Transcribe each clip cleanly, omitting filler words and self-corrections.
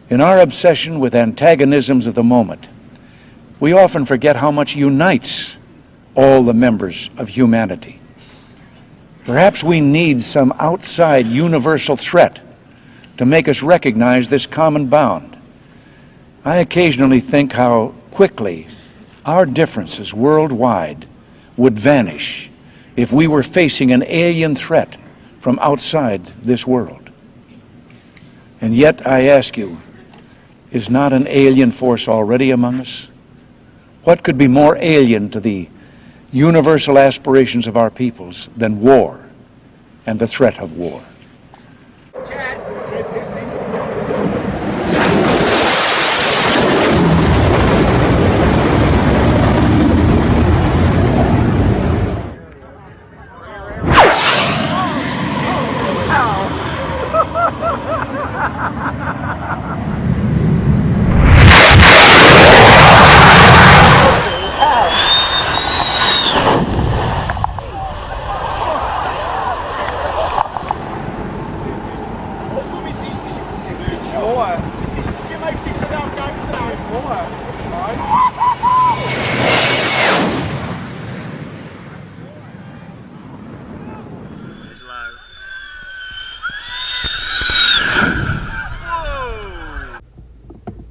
In our obsession with antagonisms of the moment, we often forget how much unites all the members of humanity. Perhaps we need some outside universal threat to make us recognize this common bound. I occasionally think how quickly our differences worldwide would vanish if we were facing an alien threat from outside this world. And yet, I ask you, is not an alien force already among us? What could be more alien to the universal aspirations of our peoples than war and the threat of war?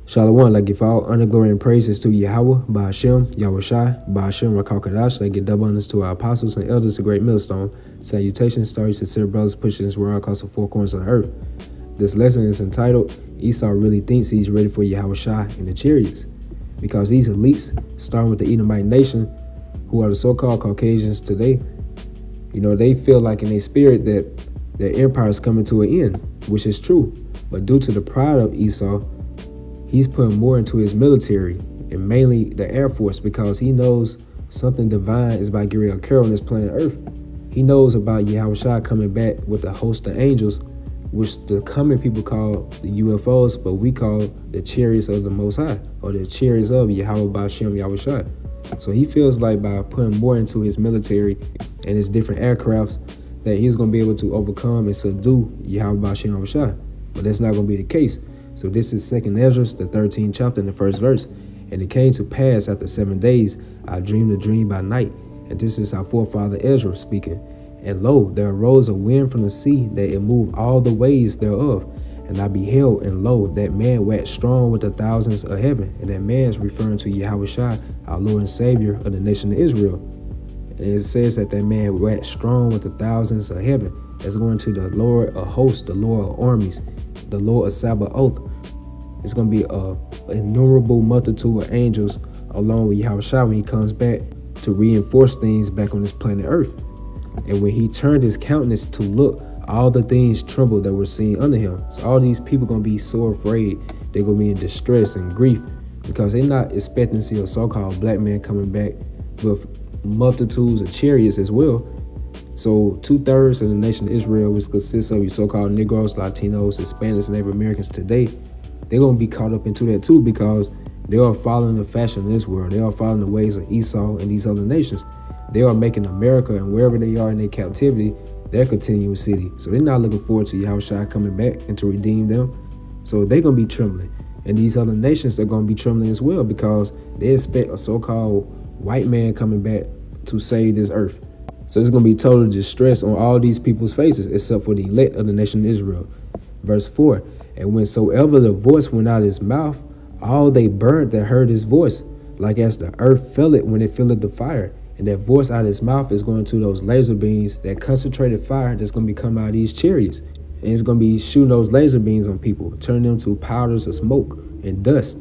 Shalom, like if all honor, glory, and praises to Yahweh, Ba'ashem, Yahawashi, Ba'ashem, Rakal like give double honors to our apostles and elders, the great millstone. Salutations, stories, sincere brothers pushing this world across the four corners of the earth. This lesson is entitled, Esau Really Thinks He's Ready for Yahawashi and the Chariots. Because these elites, starting with the Edomite nation, who are the so-called Caucasians today, they feel like in their spirit that their empire is coming to an end, which is true. But due to the pride of Esau, he's putting more into his military, and mainly the Air Force, because he knows something divine is about getting ready to occur on this planet Earth. He knows about Yahawashi coming back with a host of angels, which the common people call the UFOs, but we call the chariots of the Most High, or the chariots of Yahweh Ba'ashem Yahawashi. So he feels like by putting more into his military and his different aircrafts, that he's going to be able to overcome and subdue Yahweh Ba'ashem Yahawashi. But that's not going to be the case. So this is 2nd Ezra, the 13th chapter, and the 1st verse. And it came to pass after 7 days, I dreamed a dream by night. And this is our forefather Ezra speaking. And lo, there arose a wind from the sea, that it moved all the ways thereof. And I beheld, and lo, that man waxed strong with the thousands of heaven. And that man is referring to Yahawashi, our Lord and Savior of the nation of Israel. And it says that man waxed strong with the thousands of heaven. That's going to the Lord of hosts, the Lord of armies, the Lord of Sabaoth. It's going to be an innumerable multitude of angels along with Yahawashi when he comes back to reinforce things back on this planet Earth. And when he turned his countenance to look, all the things trembled that were seen under him. So all these people going to be so afraid. They're going to be in distress and grief because they're not expecting to see a so-called black man coming back with multitudes of chariots as well. So 2/3 of the nation of Israel, which consists of your so-called Negroes, Latinos, Hispanics, and Native Americans today, they're going to be caught up into that too, because they are following the fashion of this world. They are following the ways of Esau and these other nations. They are making America, and wherever they are in their captivity, their continuous city. So they're not looking forward to Yahawashi coming back and to redeem them. So they're going to be trembling. And these other nations are going to be trembling as well, because they expect a so-called white man coming back to save this earth. So it's going to be total distress on all these people's faces, except for the elect of the nation of Israel. Verse 4, and whensoever the voice went out of his mouth, all they burned that heard his voice, like as the earth fell it when it filleth the fire. And that voice out of his mouth is going to those laser beams, that concentrated fire that's going to be coming out of these chariots. And it's going to be shooting those laser beams on people, turning them to powders of smoke and dust.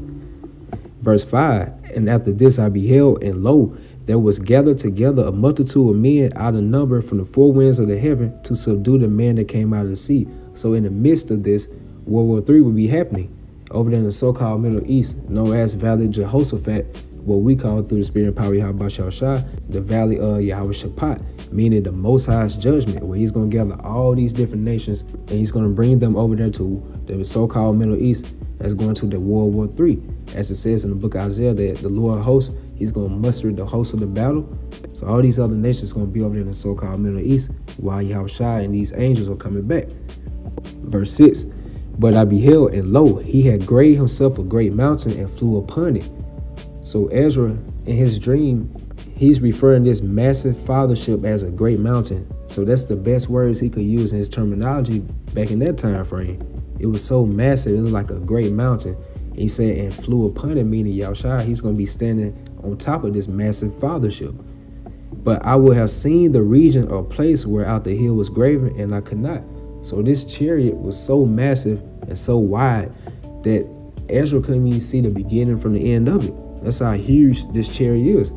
Verse 5, and after this I beheld, and lo, there was gathered together a multitude of men out of number from the four winds of the heaven to subdue the man that came out of the sea. So in the midst of this, World War III would be happening over there in the so-called Middle East, known as Valley Jehoshaphat, what we call through the spirit and power of Yahweh Shah, the Valley of Yahawashi, meaning the Most High's judgment, where he's going to gather all these different nations and he's going to bring them over there to the so-called Middle East. That's going to the World War III. As it says in the book of Isaiah, that the Lord of hosts, he's going to muster the host of the battle. So all these other nations are going to be over there in the so-called Middle East, while Yahawashi and these angels are coming back. Verse 6, But I beheld, and lo, he had graved himself a great mountain and flew upon it. So Ezra, in his dream, he's referring this massive fathership as a great mountain. So that's the best words he could use in his terminology back in that time frame. It was so massive, it was like a great mountain. He said, and flew upon it, meaning Yahawashi, he's going to be standing on top of this massive fathership. But I would have seen the region or place where out the hill was graven, and I could not. So this chariot was so massive and so wide that Ezra couldn't even see the beginning from the end of it. That's how huge this chariot is.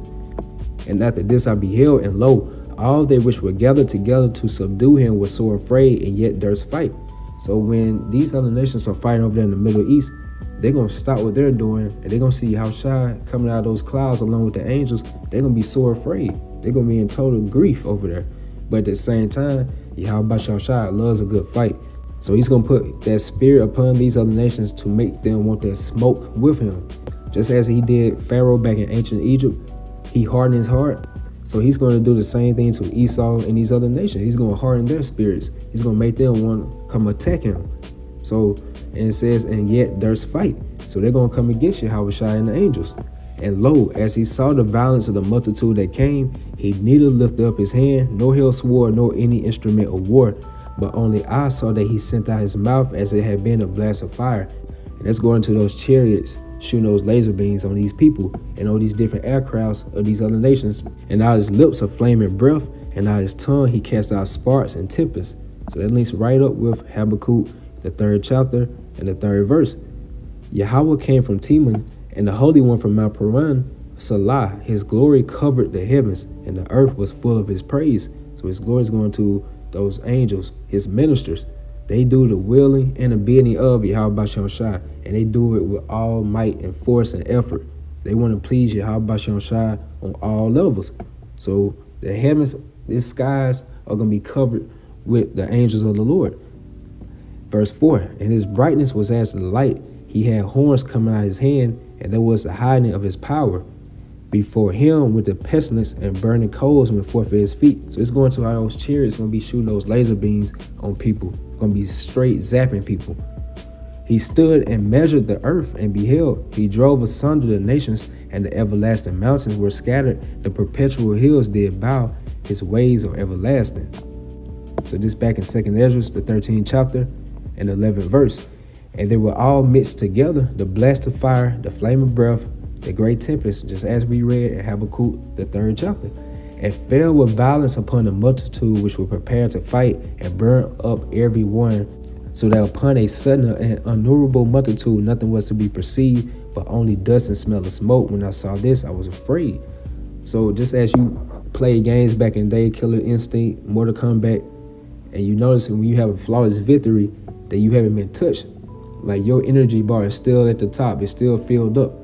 And after this I beheld, and lo, all they which were gathered together to subdue him were so afraid, and yet durst fight. So when these other nations are fighting over there in the Middle East, they're going to stop what they're doing, and they're going to see Yahawashi coming out of those clouds along with the angels. They're going to be so afraid. They're going to be in total grief over there. But at the same time, Yahawashi loves a good fight. So he's going to put that spirit upon these other nations to make them want that smoke with him. Just as he did Pharaoh back in ancient Egypt, he hardened his heart. So he's going to do the same thing to Esau and these other nations. He's going to harden their spirits. He's going to make them want to come attack him. So, and it says, and yet durst fight. So they're going to come against Yahawashi and the angels. And lo, as he saw the violence of the multitude that came, he neither lifted up his hand, nor held sword, nor any instrument of war. But only I saw that he sent out his mouth as it had been a blast of fire. And that's going to those chariots, shooting those laser beams on these people and all these different aircrafts of these other nations. And out his lips a flaming breath, and out his tongue he cast out sparks and tempests. So that links right up with Habakkuk, the 3rd chapter and the 3rd verse. Yahweh came from Teman, and the Holy One from Mount Paran, Salah. His glory covered the heavens, and the earth was full of his praise. So his glory is going to those angels, his ministers. They do the willing and the bidding of Yahawashi, and they do it with all might and force and effort. They want to please Yahawashi on all levels. So the heavens, the skies are going to be covered with the angels of the Lord. Verse 4, and his brightness was as the light. He had horns coming out of his hand, and there was the hiding of his power. Before him with the pestilence and burning coals went forth at his feet. So it's going to how those chariots going to be shooting those laser beams on people. Going to be straight zapping people. He stood and measured the earth, and beheld, he drove asunder the nations, and the everlasting mountains were scattered. The perpetual hills did bow. His ways are everlasting. So this back in 2nd Ezra, the 13th chapter and 11th verse. And they were all mixed together, the blast of fire, the flame of breath, the great tempest, just as we read in Habakkuk, the 3rd chapter, and fell with violence upon the multitude which were prepared to fight, and burned up every one, so that upon a sudden and innumerable multitude nothing was to be perceived, but only dust and smell of smoke. When I saw this, I was afraid. So just as you play games back in the day, Killer Instinct, Mortal Kombat, and you notice when you have a flawless victory that you haven't been touched, like your energy bar is still at the top, it's still filled up.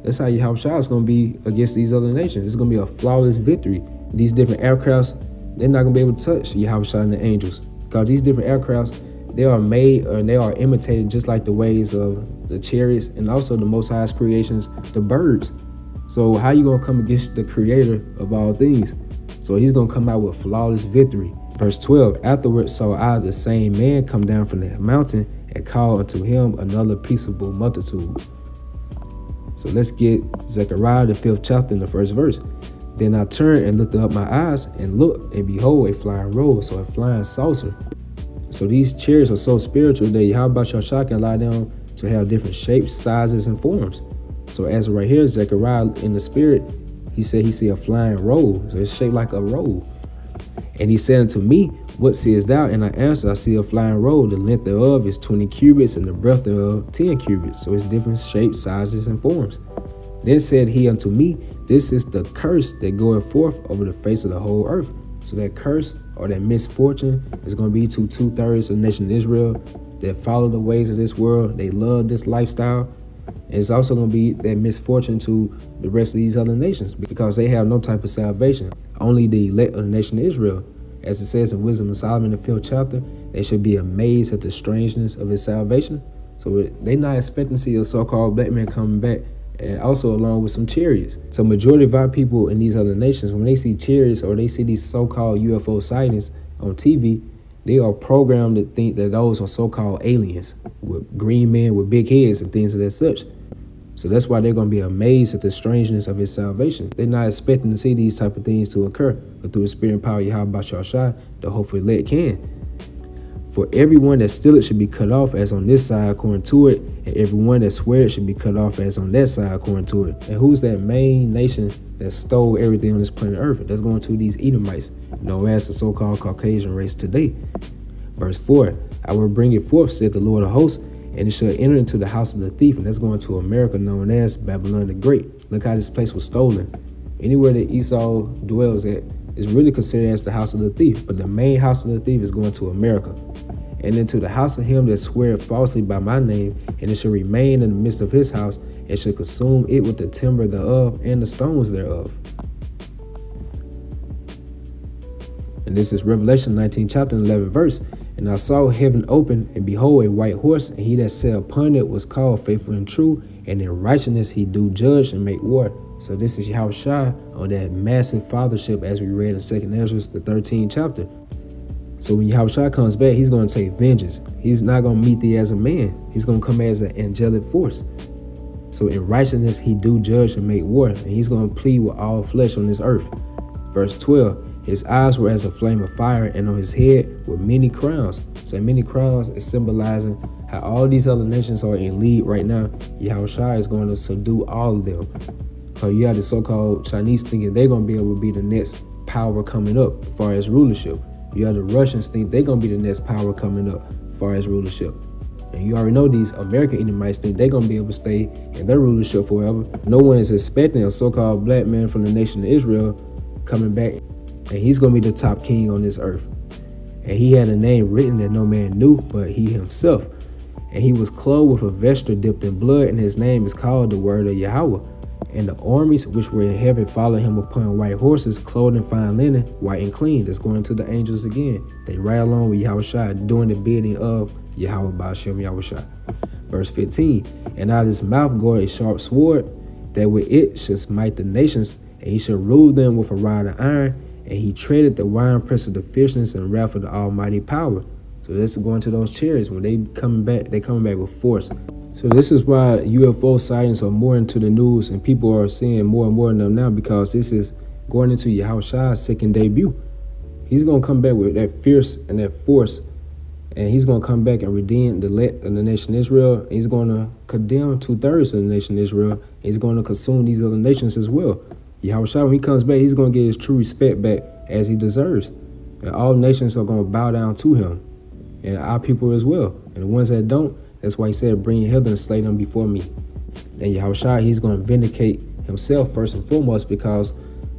That's how Yahawashi is going to be against these other nations. It's going to be a flawless victory. These different aircrafts, they're not going to be able to touch Yahawashi and the angels, because these different aircrafts, they are made or they are imitated just like the ways of the chariots and also the Most High's creations, the birds. So how you going to come against the creator of all things? So he's going to come out with flawless victory. Verse 12, afterwards saw I the same man come down from the mountain, and call unto him another peaceable multitude. So let's get Zechariah, the 5th chapter, in the 1st verse. Then I turned and lifted up my eyes, and looked, and behold, a flying roll, so a flying saucer. So these chariots are so spiritual that Yahawashi can allow them to have different shapes, sizes, and forms. So as right here, Zechariah in the spirit, he said he see a flying roll. So it's shaped like a roll. And he said unto me, what seest thou? And I answered, I see a flying roll. The length thereof is 20 cubits, and the breadth thereof 10 cubits. So it's different shapes, sizes, and forms. Then said he unto me, this is the curse that goeth forth over the face of the whole earth. So that curse or that misfortune is going to be to 2/3 of the nation of Israel that follow the ways of this world. They love this lifestyle. And it's also going to be that misfortune to the rest of these other nations, because they have no type of salvation. Only the elect of the nation of Israel. As it says in Wisdom of Solomon, the 5th chapter, they should be amazed at the strangeness of his salvation. So they not expecting to see a so-called black man coming back, and also along with some chariots. So majority of our people in these other nations, when they see chariots or they see these so-called UFO sightings on TV, They are programmed to think that those are so-called aliens with green men with big heads and things of that such. So that's why they're going to be amazed at the strangeness of his salvation. They're not expecting to see these type of things to occur, but through the spirit and power of Yahawashi, the hopefully elect can. For everyone that steal it should be cut off as on this side according to it, and everyone that swear it should be cut off as on that side according to it. And who's that main nation that stole everything on this planet Earth? That's going to these Edomites, known as the so-called Caucasian race today. Verse 4, I will bring it forth, said the Lord of hosts, and it shall enter into the house of the thief, and that's going to America, known as Babylon the Great. Look how this place was stolen. Anywhere that Esau dwells at is really considered as the house of the thief, but the main house of the thief is going to America. And into the house of him that sweareth falsely by my name, and it shall remain in the midst of his house, and shall consume it with the timber thereof and the stones thereof. And this is Revelation 19 chapter 11 verse. And I saw heaven open, and behold a white horse, and he that sat upon it was called Faithful and True, and in righteousness he do judge and make war. So this is Yahawashi on that massive fathership as we read in 2nd Ezra, the 13th chapter. So when Yahawashi comes back, he's going to take vengeance. He's not going to meet thee as a man. He's going to come as an angelic force. So in righteousness he do judge and make war, and he's going to plead with all flesh on this earth. Verse 12, his eyes were as a flame of fire, and on his head were many crowns. So many crowns is symbolizing how all these other nations are in lead right now. Yahawashi is going to subdue all of them. So you have the so-called Chinese thinking they're going to be able to be the next power coming up as far as rulership. You have the Russians think they're going to be the next power coming up as far as rulership. And you already know these American Edomites think they're going to be able to stay in their rulership forever. No one is expecting a so-called black man from the nation of Israel coming back, and he's going to be the top king on this earth. And he had a name written that no man knew but he himself. And he was clothed with a vesture dipped in blood, and his name is called the Word of Yahweh. And the armies which were in heaven followed him upon white horses, clothed in fine linen, white and clean. That's going to the angels again. They ride along with Yahawashi, doing the bidding of Yahweh Ba'ashem Yahawashi. Verse 15, and out of his mouth goeth a sharp sword, that with it shall smite the nations, and he shall rule them with a rod of iron, and he treaded the winepress of the fierceness and wrath of the almighty power. So this is going to those chariots. When they coming back with force. So this is why UFO sightings are more into the news, and people are seeing more and more of them now, because this is going into Yahawashi's second debut. He's going to come back with that fierce and that force, and he's going to come back and redeem the elect of the nation Israel. He's going to condemn 2/3 of the nation Israel. He's going to consume these other nations as well. Yahawashi, when he comes back, he's going to get his true respect back as he deserves. And all nations are going to bow down to him, and our people as well. And the ones that don't, that's why he said, bring your hither and slay them before me. And Yahawashi, he's going to vindicate himself first and foremost, because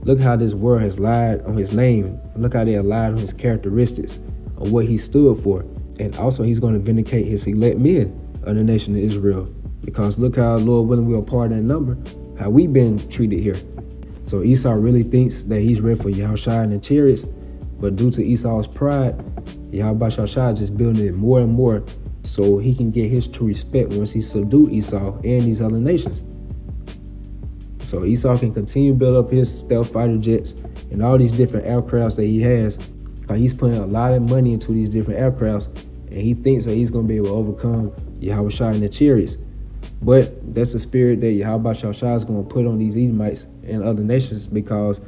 look how this world has lied on his name. Look how they have lied on his characteristics, on what he stood for. And also he's going to vindicate his elect men of the nation of Israel, because look how, Lord willing, we are part of that number, how we've been treated here. So Esau really thinks that he's ready for Yahawashi and the chariots, but due to Esau's pride, Yahawashi just building it more and more so he can get his true respect once he subdue Esau and these other nations. So Esau can continue to build up his stealth fighter jets and all these different aircrafts that he has. He's putting a lot of money into these different aircrafts, and he thinks that he's going to be able to overcome Yahawashi and the chariots. But that's the spirit that Yahawashi is going to put on these Edomites and other nations, because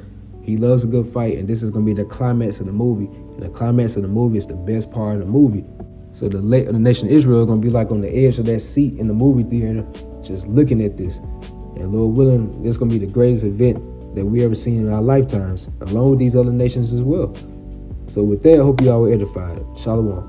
he loves a good fight, and this is going to be the climax of the movie. And the climax of the movie is the best part of the movie. So the elect of the nation of Israel is going to be like on the edge of that seat in the movie theater, just looking at this. And Lord willing, this is going to be the greatest event that we ever seen in our lifetimes, along with these other nations as well. So with that, I hope you all were edified. Shalom.